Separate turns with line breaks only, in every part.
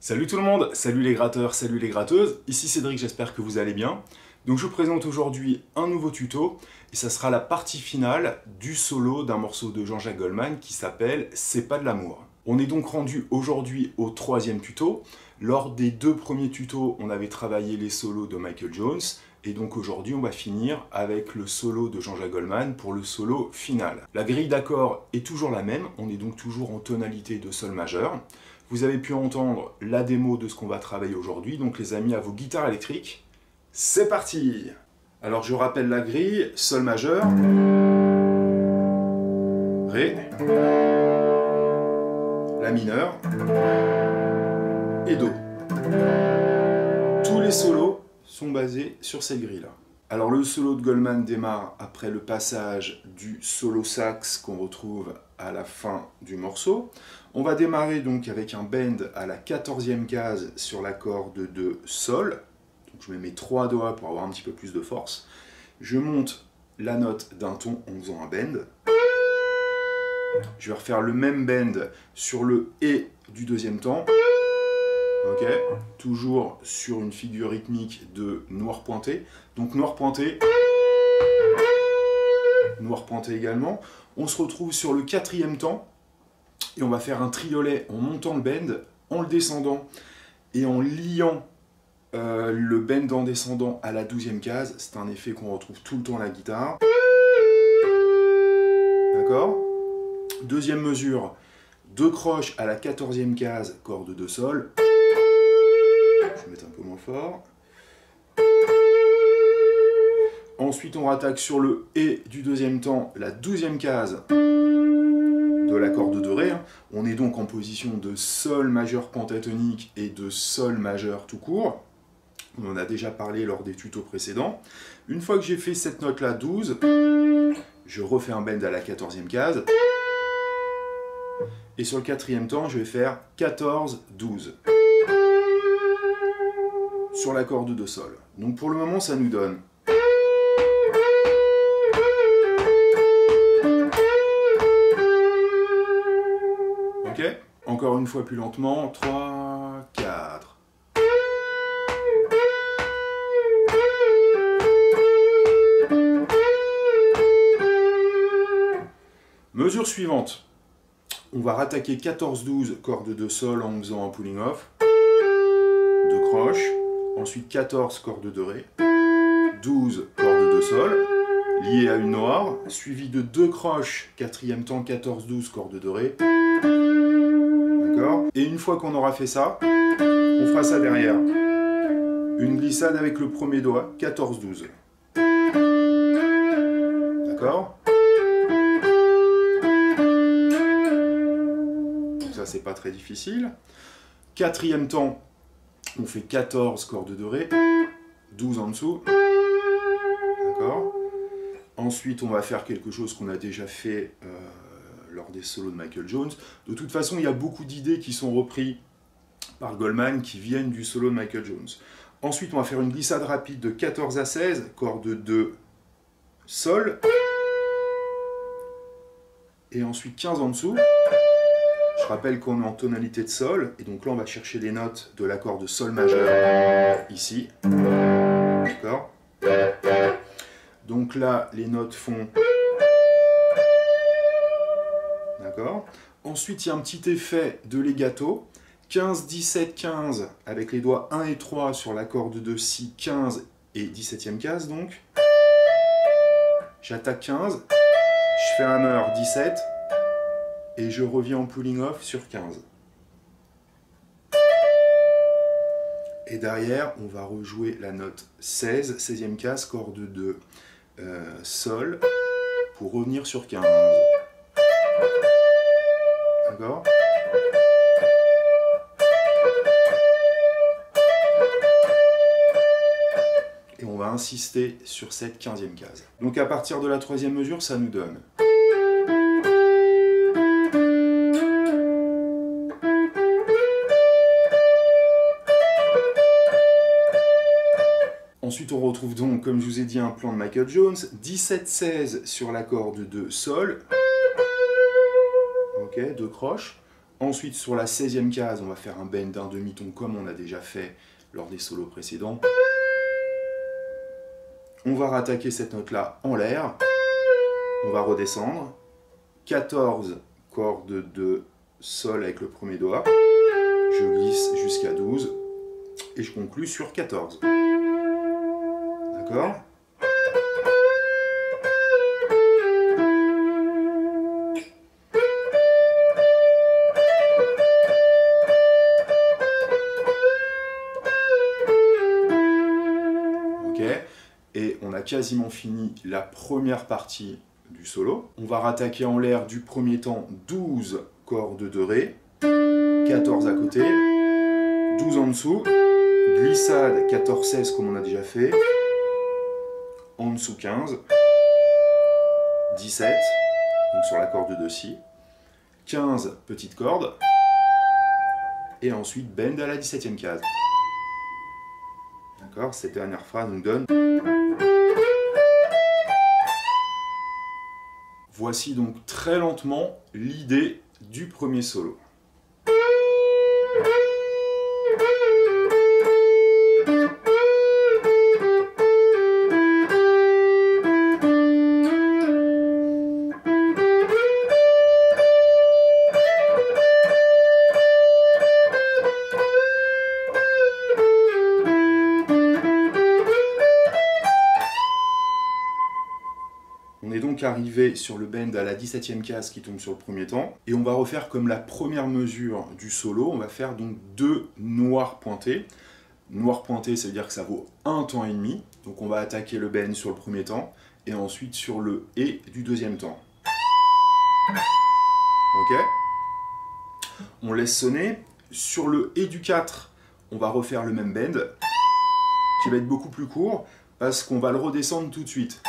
Salut tout le monde, salut les gratteurs, salut les gratteuses, ici Cédric, j'espère que vous allez bien. Donc je vous présente aujourd'hui un nouveau tuto, et ça sera la partie finale du solo d'un morceau de Jean-Jacques Goldman qui s'appelle « C'est pas de l'amour ». On est donc rendu aujourd'hui au troisième tuto. Lors des deux premiers tutos, on avait travaillé les solos de Michael Jones, et donc aujourd'hui on va finir avec le solo de Jean-Jacques Goldman pour le solo final. La grille d'accords est toujours la même, on est donc toujours en tonalité de sol majeur. Vous avez pu entendre la démo de ce qu'on va travailler aujourd'hui, donc les amis, à vos guitares électriques, c'est parti! Alors je rappelle la grille, sol majeur, Ré, La mineur et Do. Tous les solos sont basés sur cette grille-là. Alors le solo de Goldman démarre après le passage du solo sax qu'on retrouve à la fin du morceau. On va démarrer donc avec un bend à la 14e case sur la corde de Sol. Donc je mets mes 3 doigts pour avoir un petit peu plus de force. Je monte la note d'un ton en faisant un bend. Je vais refaire le même bend sur le et du deuxième temps. Ok, toujours sur une figure rythmique de noir pointé. Donc noir pointé également. On se retrouve sur le 4e temps et on va faire un triolet en montant le bend, en le descendant et en liant le bend en descendant à la 12e case. C'est un effet qu'on retrouve tout le temps à la guitare. D'accord? Deuxième mesure, 2 croches à la 14e case, corde de sol. Je vais mettre un peu moins fort. Ensuite, on rattaque sur le et du deuxième temps, la 12e case de la corde de Ré. On est donc en position de sol majeur pentatonique et de sol majeur tout court. On en a déjà parlé lors des tutos précédents. Une fois que j'ai fait cette note-là, 12, je refais un bend à la 14e case. Et sur le 4e temps, je vais faire 14, 12. Sur la corde de sol. Donc pour le moment, ça nous donne ok, encore une fois plus lentement, 3, 4. Mesure suivante. On va rattaquer 14-12 corde de sol en faisant un pulling off. 2 croches. Ensuite 14 corde de Ré. 12 corde de sol. Liées à une noire. Suivi de 2 croches. 4e temps 14-12 corde de Ré. D'accord? Et une fois qu'on aura fait ça, on fera ça derrière. Une glissade avec le premier doigt. 14-12. D'accord? Ça, c'est pas très difficile. 4e temps, on fait 14 cordes de Ré, 12 en dessous. D'accord? Ensuite, on va faire quelque chose qu'on a déjà fait lors des solos de Michael Jones. De toute façon, il y a beaucoup d'idées qui sont reprises par Goldman qui viennent du solo de Michael Jones. Ensuite, on va faire une glissade rapide de 14 à 16, corde de Sol. Et ensuite 15 en dessous. Je rappelle qu'on est en tonalité de Sol, et donc là on va chercher les notes de l'accord de Sol majeur, ici. D'accord? Donc là, les notes font... D'accord? Ensuite, il y a un petit effet de legato. 15, 17, 15, avec les doigts 1 et 3 sur la corde de Si, 15 et 17e case, donc. j'attaque 15, je fais hammer 17, et je reviens en pulling off sur 15. Et derrière, on va rejouer la note 16, 16e case, corde de sol, pour revenir sur 15. D'accord ? Et on va insister sur cette 15e case. Donc à partir de la 3e mesure, ça nous donne... Ensuite, on retrouve donc, comme je vous ai dit, un plan de Michael Jones, 17-16 sur la corde de sol, ok, 2 croches. Ensuite, sur la 16e case, on va faire un bend d'un demi-ton comme on a déjà fait lors des solos précédents. On va rattaquer cette note-là en l'air, on va redescendre, 14 cordes de sol avec le premier doigt, je glisse jusqu'à 12, et je conclue sur 14. D'accord ? Ok. Et on a quasiment fini la première partie du solo. On va rattaquer en l'air du premier temps 12 cordes de Ré, 14 à côté, 12 en dessous, glissade 14-16 comme on a déjà fait, en dessous 15, 17, donc sur la corde de Si, 15 petites cordes, et ensuite bend à la 17e case. D'accord, cette dernière phrase nous donne... Voici donc très lentement l'idée du premier solo. On est donc arrivé sur le bend à la 17e case qui tombe sur le premier temps. Et on va refaire comme la première mesure du solo. On va faire donc 2 noirs pointés. Noir pointé, ça veut dire que ça vaut 1 temps et demi. Donc on va attaquer le bend sur le premier temps. Et ensuite sur le et du deuxième temps. Ok ? On laisse sonner. Sur le et du 4, on va refaire le même bend. Qui va être beaucoup plus court. Parce qu'on va le redescendre tout de suite.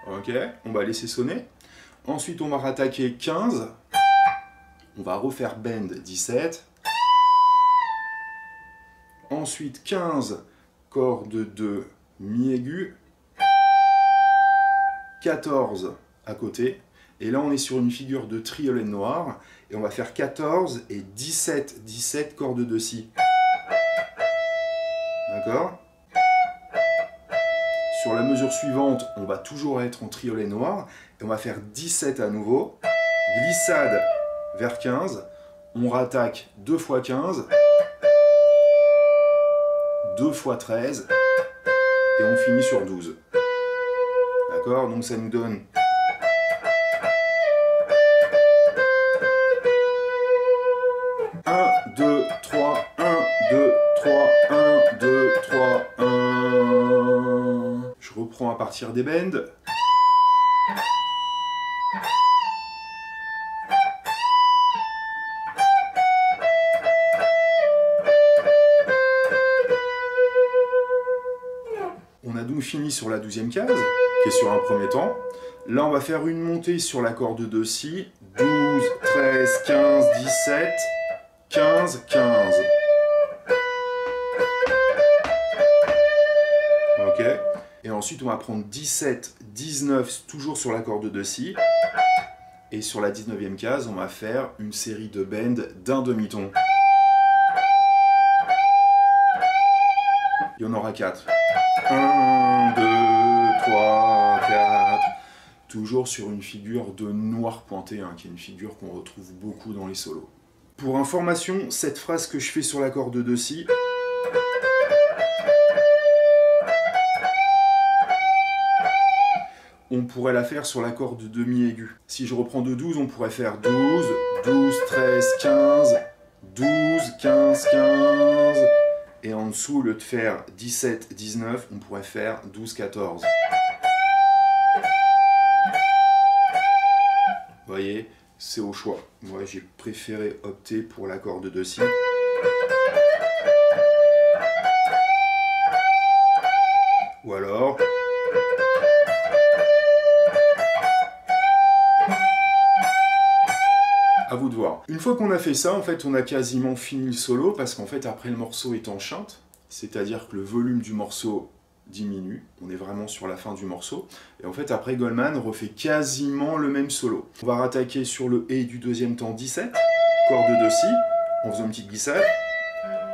Ok, on va laisser sonner. Ensuite, on va rattaquer 15. On va refaire bend 17. Ensuite, 15 cordes de mi aigu. 14 à côté. Et là, on est sur une figure de triolet noir. Et on va faire 14 et 17. 17 cordes de Si. D'accord ? Sur la mesure suivante, on va toujours être en triolet noir, et on va faire 17 à nouveau, glissade vers 15, on rattaque 2 x 15, 2 x 13, et on finit sur 12. D'accord? Donc ça nous donne... Je reprends à partir des bends. On a donc fini sur la 12e case, qui est sur un premier temps. Là, on va faire une montée sur la corde de Si. 12, 13, 15, 17, 15, 15. Ok. Et ensuite, on va prendre 17, 19, toujours sur la corde de Si. Et sur la 19e case, on va faire une série de bends d'un demi-ton. Il y en aura 4. 1, 2, 3, 4. Toujours sur une figure de noir pointé, hein, qui est une figure qu'on retrouve beaucoup dans les solos. Pour information, cette phrase que je fais sur la corde de Si, on pourrait la faire sur la corde de mi aigu. Si je reprends de 12, on pourrait faire 12, 12, 13, 15, 12, 15, 15. Et en dessous, au lieu de faire 17, 19, on pourrait faire 12, 14. Vous voyez, c'est au choix. Moi, j'ai préféré opter pour l'accord de si. Ou alors... à vous de voir. Une fois qu'on a fait ça, en fait, on a quasiment fini le solo, parce qu'en fait, après, le morceau est en chinte, c'est-à-dire que le volume du morceau diminue, on est vraiment sur la fin du morceau, et en fait après Goldman refait quasiment le même solo. On va rattaquer sur le et du deuxième temps 17, corde de si, en faisant une petite glissade,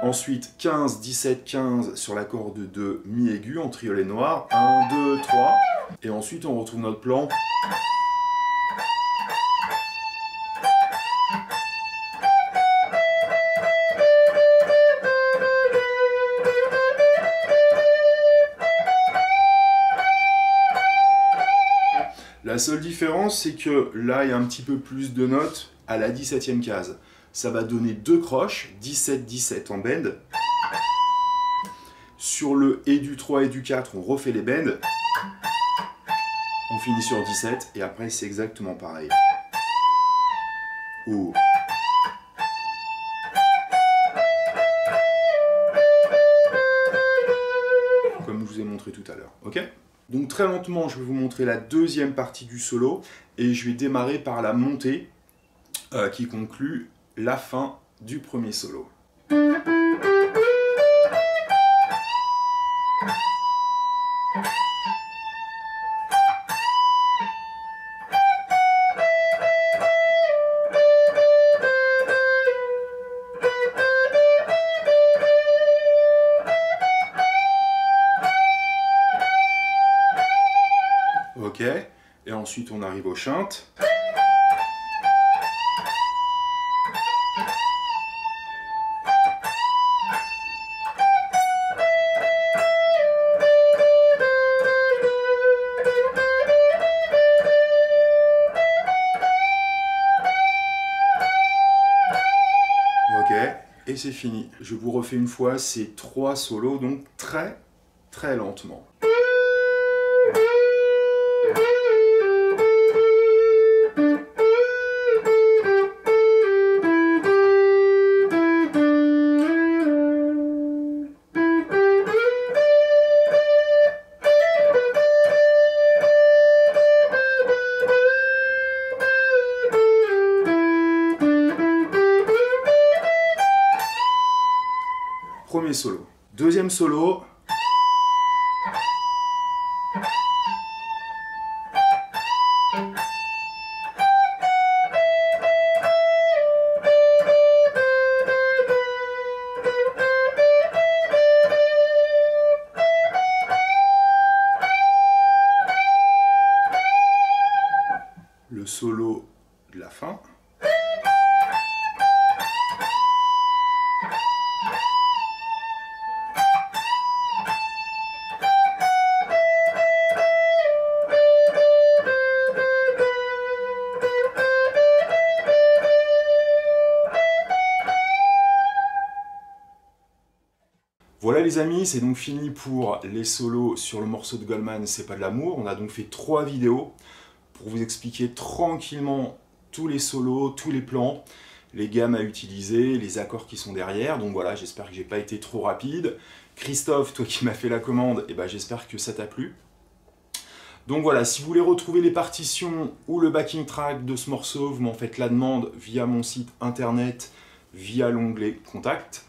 ensuite 15, 17, 15 sur la corde de mi aigu en triolet noir, 1, 2, 3, et ensuite on retrouve notre plan. La seule différence, c'est que là, il y a un petit peu plus de notes à la 17e case. Ça va donner 2 croches, 17, 17 en bend. Sur le et du 3 et du 4, on refait les bends. On finit sur 17 et après, c'est exactement pareil. Oh. Comme je vous ai montré tout à l'heure, ok ? Donc très lentement, je vais vous montrer la deuxième partie du solo et je vais démarrer par la montée qui conclut la fin du premier solo. Ok, et ensuite on arrive aux chintes. Ok, et c'est fini. Je vous refais une fois ces 3 solos, donc très très lentement. Premier solo. Deuxième solo. Le solo de la fin. Voilà les amis, c'est donc fini pour les solos sur le morceau de Goldman, C'est pas de l'amour. On a donc fait 3 vidéos pour vous expliquer tranquillement tous les solos, tous les plans, les gammes à utiliser, les accords qui sont derrière. Donc voilà, j'espère que j'ai pas été trop rapide. Christophe, toi qui m'as fait la commande, eh ben, j'espère que ça t'a plu. Donc voilà, si vous voulez retrouver les partitions ou le backing track de ce morceau, vous m'en faites la demande via mon site internet, via l'onglet Contact.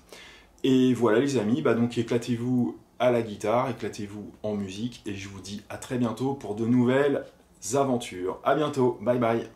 Et voilà les amis, bah donc éclatez-vous à la guitare, éclatez-vous en musique, et je vous dis à très bientôt pour de nouvelles aventures. À bientôt, bye bye.